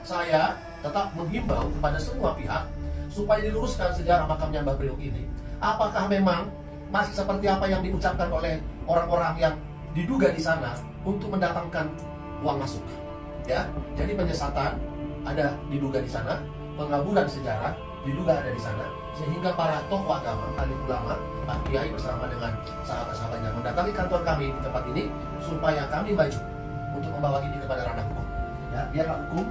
Saya tetap menghimbau kepada semua pihak supaya diluruskan sejarah makamnya Mbah Priok ini. Apakah memang masih seperti apa yang diucapkan oleh orang-orang yang diduga di sana untuk mendatangkan uang masuk? Ya, jadi penyesatan ada diduga di sana, pengaburan sejarah diduga ada di sana, sehingga para tokoh agama, alim ulama, Pak Kiai bersama dengan sahabat-sahabatnya mendatangi kantor kami di tempat ini supaya kami maju untuk membawa ini kepada ranah hukum. Ya, biarlah hukum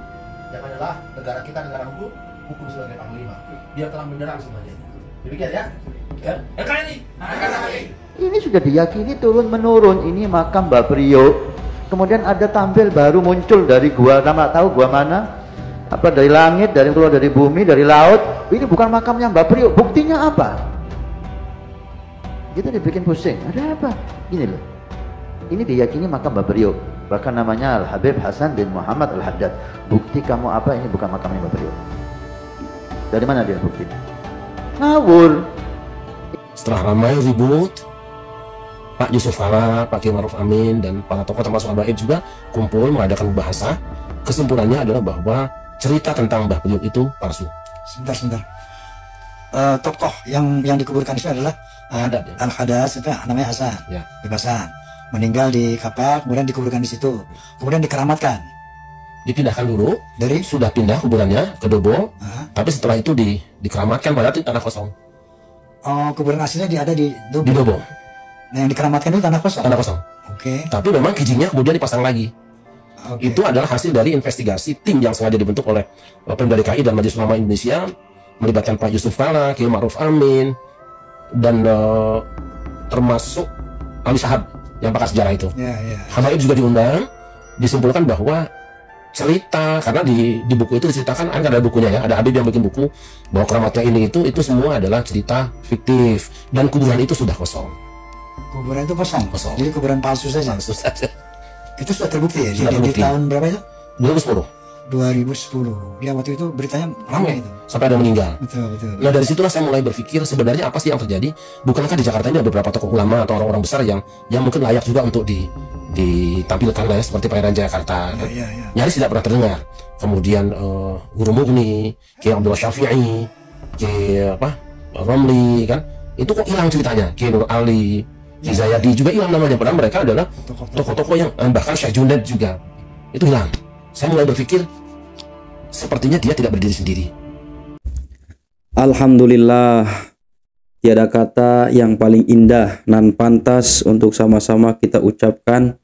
yang adalah negara kita negara hukum, hukum sebagai panglima. Biar terang benderang semuanya. Demikian ya. Ya. Ini sudah diyakini turun menurun. Ini makam Mbah Priok. Kemudian ada tampil baru muncul dari gua, nama tahu gua mana? Apa dari langit, dari keluar dari bumi, dari laut. Ini bukan makamnya Mbah Priok. Buktinya apa? Kita dibikin pusing. Ada apa? Ini loh. Ini diyakini makam Mbah Priok. Bahkan namanya Al-Habib Hasan bin Muhammad Al-Haddad. Bukti kamu apa? Ini bukan makamnya Mbah Priok. Dari mana dia bukti? Ngawur. Setelah ramai ribut, Pak Yusuf Kala, Pak Kiai Ma'ruf Amin, dan para tokoh termasuk Habaib juga kumpul mengadakan bahasa. Kesimpulannya adalah bahwa cerita tentang Mbah Priok itu palsu. Sebentar. Tokoh yang dikuburkan itu adalah Al-Haddad, itu namanya Hasan. Ya. Hasan meninggal di kapal, kemudian dikuburkan di situ, kemudian dikeramatkan. Dipindahkan dulu, Dari sudah pindah kuburannya ke Dobo, tapi setelah itu dikeramatkan pada tanah kosong. Oh, kuburan aslinya ada di Dobo. Di Dobo. Nah, yang dikeramatkan itu tanah kosong. Tanah kosong. Oke. Tapi memang kijinya kemudian dipasang lagi. Oke. Itu adalah hasil dari investigasi tim yang sengaja dibentuk oleh Pemda DKI dan Majelis Ulama Indonesia, melibatkan Pak Yusuf Kala, Kiai Ma'ruf Amin, dan termasuk Ali Sahab yang pakar sejarah itu. Ya. Habaib juga diundang. Disimpulkan bahwa cerita, karena di buku itu diceritakan, ada bukunya ya, ada Habib yang bikin buku bahwa keramatnya ini itu semua adalah cerita fiktif dan kuburan itu sudah kosong. Kuburan itu kosong. Jadi kuburan palsu saja. Itu sudah terbukti ya? Sudah terbukti. Di tahun berapa itu? 2010. Ya, waktu itu beritanya ramai itu. sampai ada meninggal. Betul. Nah, dari situlah saya mulai berpikir sebenarnya apa sih yang terjadi? Bukankah di Jakarta ini ada beberapa tokoh ulama atau orang-orang besar yang mungkin layak juga untuk ditampilkan lah ya, seperti Pangeran Jakarta. Ya. Nyaris tidak pernah terdengar. Kemudian Guru Mughni, Kiai Abdul Syafi'i, Kiai Romli, kan? Itu kok hilang ceritanya. Kiai Nur Ali, Kiai Zayadi juga hilang namanya. Padahal mereka adalah tokoh-tokoh yang bahkan Syekh Junaid juga itu hilang. Saya mulai berpikir sepertinya dia tidak berdiri sendiri. Alhamdulillah, tiada kata yang paling indah dan pantas untuk sama-sama kita ucapkan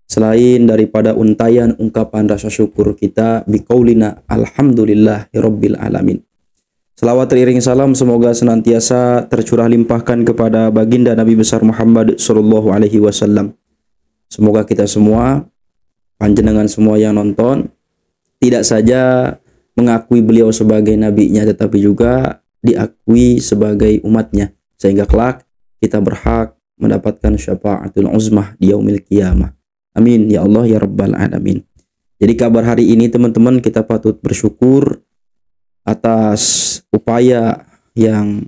selain daripada untayan ungkapan rasa syukur kita biqaulina alhamdulillahirabbil alamin. Selawat teriring salam semoga senantiasa tercurah limpahkan kepada baginda Nabi besar Muhammad sallallahu alaihi wasallam. Semoga kita semua, panjenengan semua yang nonton, tidak saja mengakui beliau sebagai nabinya, tetapi juga diakui sebagai umatnya, sehingga kelak kita berhak mendapatkan syafaatul uzmah di yaumil qiyamah. Amin ya Allah ya rabbal alamin. Jadi kabar hari ini teman-teman, kita patut bersyukur atas upaya yang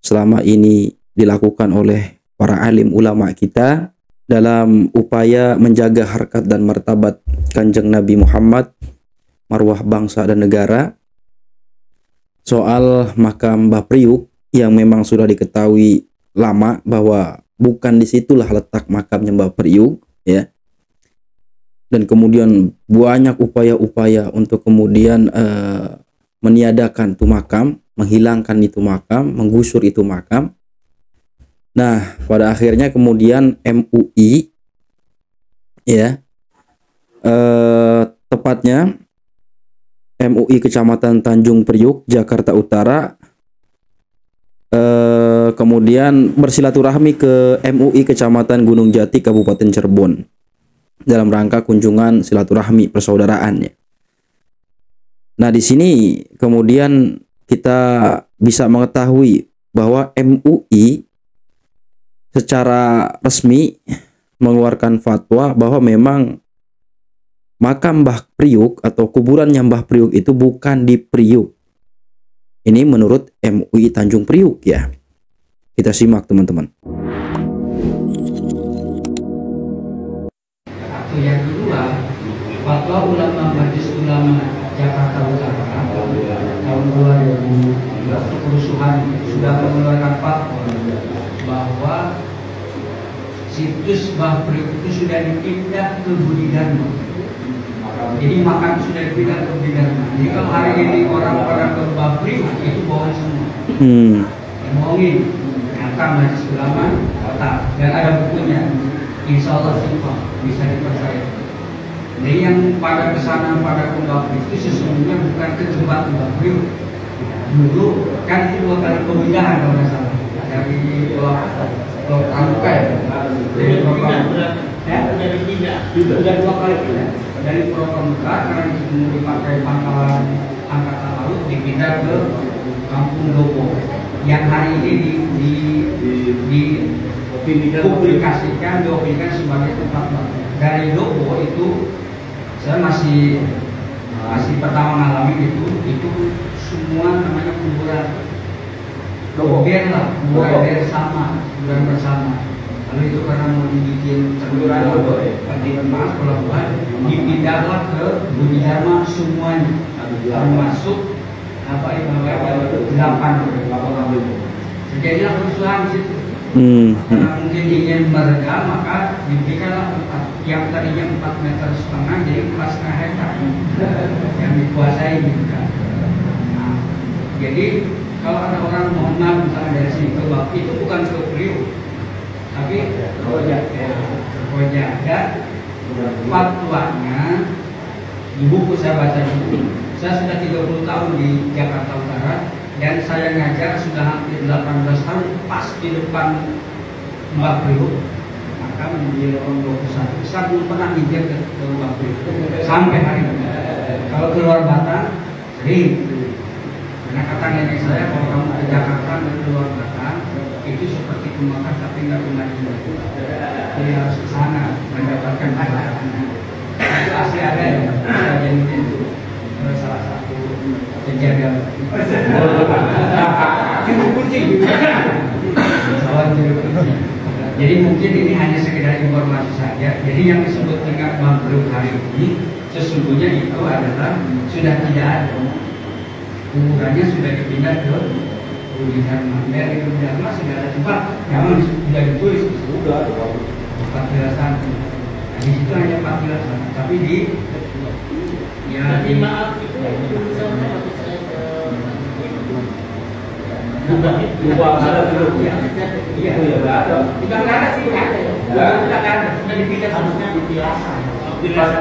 selama ini dilakukan oleh para alim ulama kita dalam upaya menjaga harkat dan martabat Kanjeng Nabi Muhammad, marwah bangsa dan negara. Soal makam Mbah Priok yang memang sudah diketahui lama bahwa bukan disitulah letak makamnya Mbah Priok, ya. Dan kemudian banyak upaya-upaya untuk kemudian meniadakan itu makam, menghilangkan itu makam, menggusur itu makam. Nah, pada akhirnya kemudian MUI, ya, tepatnya MUI Kecamatan Tanjung Priok, Jakarta Utara, kemudian bersilaturahmi ke MUI Kecamatan Gunung Jati, Kabupaten Cirebon, dalam rangka kunjungan silaturahmi persaudaraannya. Nah, di sini kemudian kita bisa mengetahui bahwa MUI secara resmi mengeluarkan fatwa bahwa memang makam Mbah Priok atau kuburannya Mbah Priok itu bukan di Priok. Ini menurut MUI Tanjung Priok, ya. Kita simak teman-teman. Yang kedua, fatwa ulama Majelis Ulama sudah mengeluarkan fatwa bahwa situs Mbah Priok itu sudah dipindah ke Budi Dharma. Jadi makam sudah dipindah ke Budi Dharma. Jadi kalau hari ini orang-orang ke Mbah Priok itu bohong semua. Bohongin. Ternyata Majelis Ulama kota dan ada bukunya. Insya Allah sifat bisa dipercaya. Jadi yang pada kesana pada ke Mbah Priok itu sesungguhnya bukan ke tempat Mbah Priok. Dulu kan itu 2 kali pemindahan kalau nggak salah dari Pramuka ya, dari sudah 2 kali pindah dari Pramuka karena itu dipakai pangkalan angkatan laut dipindah ke Kampung Dopo yang hari ini dipublikasikan sebagai tempat dari Dopo itu saya masih pertama ngalamin itu semua namanya kuburan ber lah, kuburan bersama. Lalu itu karena mau dibikin kuburan pelabuhan dipindahlah ke Budi Dharma semuanya, termasuk 8. Terjadilah kerusuhan di situ. Karena mungkin ingin meredam maka diberikanlah yang tadinya 4,5 meter jadi 4,5 hektar yang dikuasai gitu kan. Jadi kalau ada orang mohon maaf misalnya dari sini ke Bak itu bukan ke Priok, tapi Koja dan fatwanya di buku saya baca buku. Saya sudah 30 tahun di Jakarta Utara dan saya ngajar sudah hampir 18 tahun pas di depan Mbak Priok. Maka menjadi orang 21 saya belum pernah nginjak ke Mbak Priok sampai hari ini. Kalau keluar Batang sering. Karena kata nenek saya kalau kamu ke Jakarta dan keluar Batang itu seperti ke Mekah tapi nggak ke Madinah. Jadi harus ke sana mendapatkan pahala. Itu asli ada ya. Kejadian itu salah satu kejadian. Jadi mungkin ini hanya sekedar informasi saja. Jadi yang disebut dengan Mbah Priok hari ini sesungguhnya itu adalah sudah tidak ada. Kuburannya sudah dipindah ke Budi Dharma. Dari Budi Dharma sudah ada tempat yang sudah ditulis sudah 14 tahun. Di situ hanya 14 tahun. Tapi di maaf itu tulisannya waktu saya ke Lubang ada dulu ya. Iya enggak ada. Tidak ada sih enggak ada. Tidak ada. Sudah dipindah harusnya di Tilasan.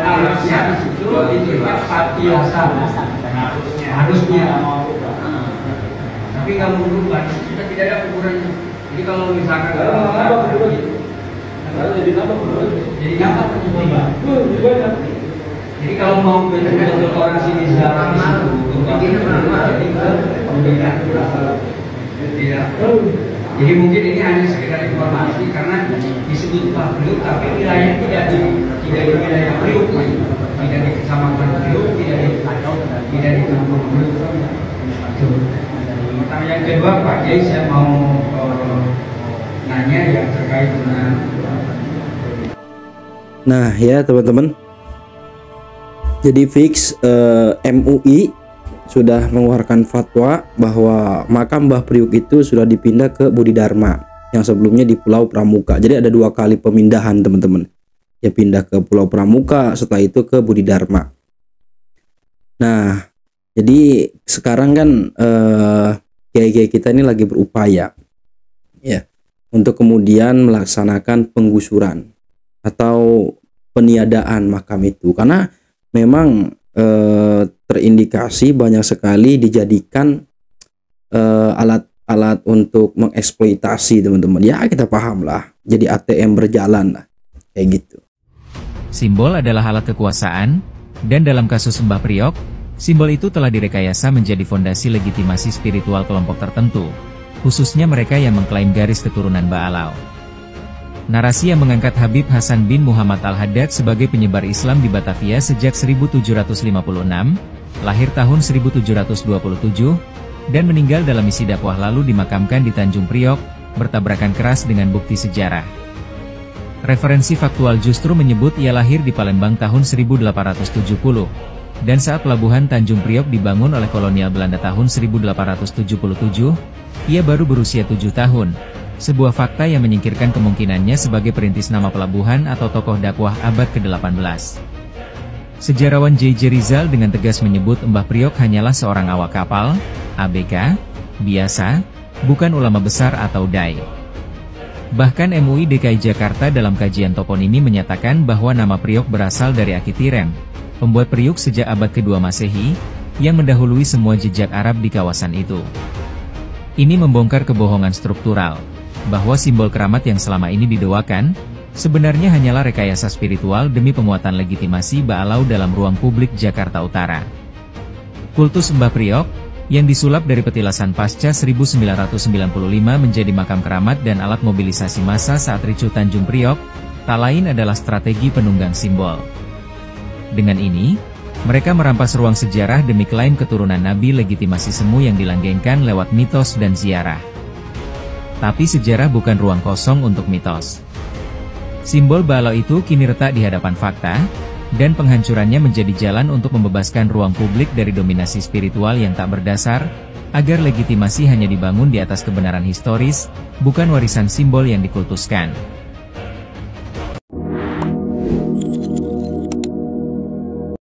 Harusnya di situ di Tilasan. Harusnya tapi nggak mau berubah, kita tidak ada kuburannya. Jadi kalau misalkan jadi kalau mau betul-betul orang sini ziarah tidak. Jadi mungkin ini hanya sekedar informasi karena disebut Mbah Priok tapi wilayahnya tidak di wilayah Priok, tidak di Kecamatan Priok, tidak di Kampung Priok. Pertanyaan yang kedua Pak Kiai saya mau nanya yang terkait dengan ya teman-teman. Jadi fix MUI sudah mengeluarkan fatwa bahwa makam Mbah Priok itu sudah dipindah ke Budi Dharma yang sebelumnya di Pulau Pramuka. Jadi ada 2 kali pemindahan teman-teman. Ya pindah ke Pulau Pramuka, setelah itu ke Budi Dharma. Nah, jadi sekarang kan kiai-kiai kita ini lagi berupaya ya untuk kemudian melaksanakan penggusuran atau peniadaan makam itu karena memang terindikasi banyak sekali dijadikan alat untuk mengeksploitasi teman-teman. Ya kita paham lah, jadi ATM berjalan lah kayak gitu. Simbol adalah alat kekuasaan, dan dalam kasus Mbah Priok, simbol itu telah direkayasa menjadi fondasi legitimasi spiritual kelompok tertentu, khususnya mereka yang mengklaim garis keturunan Ba'alau. Narasi yang mengangkat Habib Hasan bin Muhammad Al-Haddad sebagai penyebar Islam di Batavia sejak 1756, lahir tahun 1727, dan meninggal dalam misi dakwah lalu dimakamkan di Tanjung Priok, bertabrakan keras dengan bukti sejarah. Referensi faktual justru menyebut ia lahir di Palembang tahun 1870, dan saat pelabuhan Tanjung Priok dibangun oleh kolonial Belanda tahun 1877, Ia baru berusia 7 tahun, sebuah fakta yang menyingkirkan kemungkinannya sebagai perintis nama pelabuhan atau tokoh dakwah abad ke-18. Sejarawan J.J. Rizal dengan tegas menyebut Mbah Priok hanyalah seorang awak kapal, ABK, biasa, bukan ulama besar atau dai. Bahkan MUI DKI Jakarta dalam kajian toponimi menyatakan bahwa nama Priok berasal dari Akitirem, pembuat periuk sejak abad ke-2 Masehi, yang mendahului semua jejak Arab di kawasan itu. Ini membongkar kebohongan struktural, bahwa simbol keramat yang selama ini didoakan, sebenarnya hanyalah rekayasa spiritual demi penguatan legitimasi Ba'alau dalam ruang publik Jakarta Utara. Kultus Mbah Priok, yang disulap dari petilasan pasca 1995 menjadi makam keramat dan alat mobilisasi massa saat Ricu Tanjung Priok, tak lain adalah strategi penunggang simbol. Dengan ini, mereka merampas ruang sejarah demi klaim keturunan Nabi legitimasi semu yang dilanggengkan lewat mitos dan ziarah. Tapi sejarah bukan ruang kosong untuk mitos. Simbol Ba'alau itu kini retak di hadapan fakta, dan penghancurannya menjadi jalan untuk membebaskan ruang publik dari dominasi spiritual yang tak berdasar, agar legitimasi hanya dibangun di atas kebenaran historis, bukan warisan simbol yang dikultuskan.